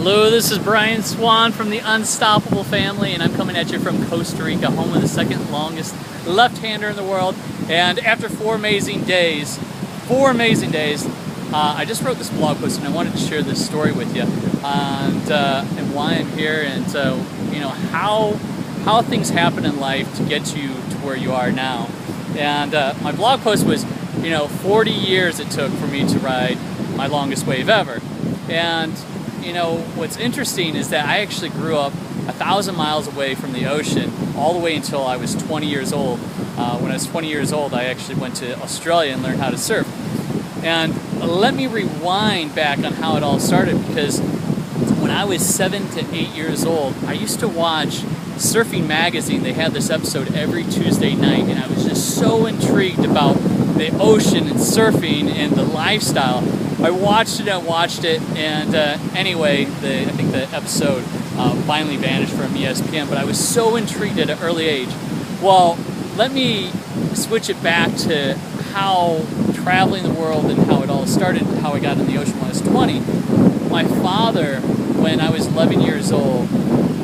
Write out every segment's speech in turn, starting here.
Hello, this is Brian Swan from the Unstoppable family, and I'm coming at you from Costa Rica, home of the second longest left-hander in the world. And after four amazing days, I just wrote this blog post, and I wanted to share this story with you, and why I'm here, and you know how things happen in life to get you to where you are now. And my blog post was, 40 years it took for me to ride my longest wave ever. And what's interesting is that I actually grew up 1,000 miles away from the ocean all the way until I was 20 years old. When I was 20 years old, I actually went to Australia and learned how to surf. And let me rewind back on how it all started, because when I was 7 to 8 years old, I used to watch Surfing Magazine. They had this episode every Tuesday night, and I was just so intrigued about the ocean and surfing and the lifestyle. I watched it, and anyway, I think the episode finally vanished from ESPN, but I was so intrigued at an early age. Well, let me switch it back to how traveling the world and how it all started, how I got in the ocean when I was 20. My father, when I was 11 years old,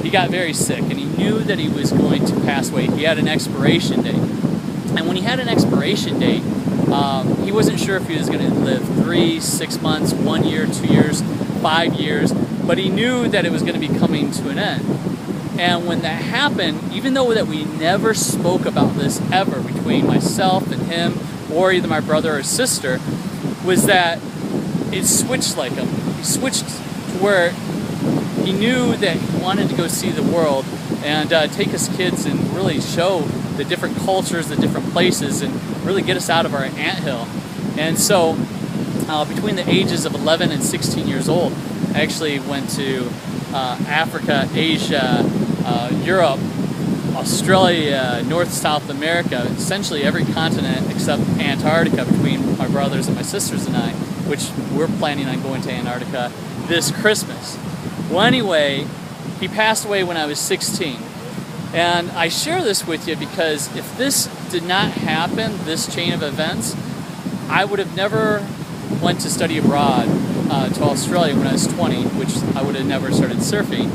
he got very sick, and he knew that he was going to pass away. He had an expiration date. And when he had an expiration date, he wasn't sure if he was going to live 3, 6 months, 1 year, 2 years, 5 years, but he knew that it was going to be coming to an end. And when that happened, even though that we never spoke about this ever between myself and him, or either my brother or sister, was that it switched like him. He switched to where he knew that he wanted to go see the world and take his kids and really show the different cultures, the different places, and really get us out of our anthill. And so between the ages of 11 and 16 years old, I actually went to Africa, Asia, Europe, Australia, North, South America, essentially every continent except Antarctica, between my brothers and my sisters and I, which we're planning on going to Antarctica this Christmas. Well, anyway, he passed away when I was 16. And I share this with you because if this did not happen, this chain of events, I would have never went to study abroad to Australia when I was 20, which I would have never started surfing.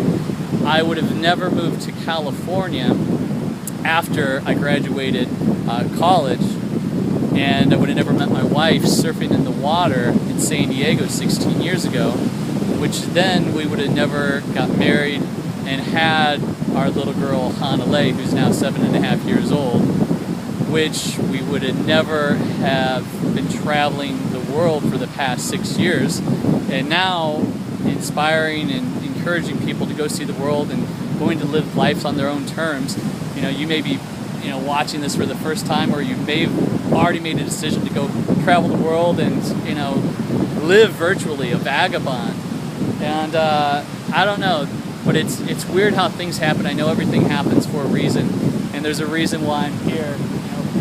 I would have never moved to California after I graduated college, and I would have never met my wife surfing in the water in San Diego 16 years ago, which then we would have never got married and had our little girl Hanalei, who's now 7.5 years old, which we would have never have been traveling the world for the past 6 years, and now inspiring and encouraging people to go see the world and going to live life on their own terms. You may be watching this for the first time, or you may have already made a decision to go travel the world and live virtually, a vagabond. And I don't know, but it's weird how things happen. I know everything happens for a reason, and there's a reason why I'm here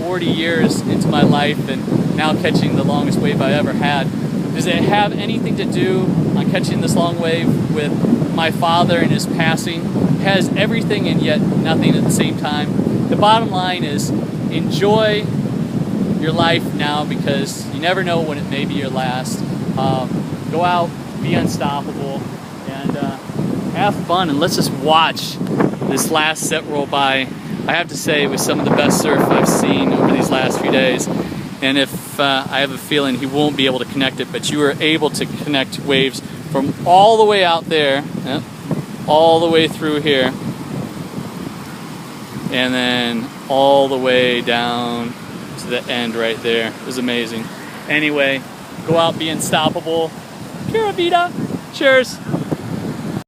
40 years into my life and now catching the longest wave I ever had. Does it have anything to do on catching this long wave with my father and his passing? It has everything and yet nothing at the same time. The bottom line is, enjoy your life now, because you never know when it may be your last. Go out, be unstoppable, and have fun, and let's just watch this last set roll by. I have to say, it was some of the best surf I've seen over these last few days. And if I have a feeling he won't be able to connect it, but you were able to connect waves from all the way out there, all the way through here, and then all the way down to the end right there. It was amazing. Anyway, go out, be unstoppable. Pura vida. Cheers.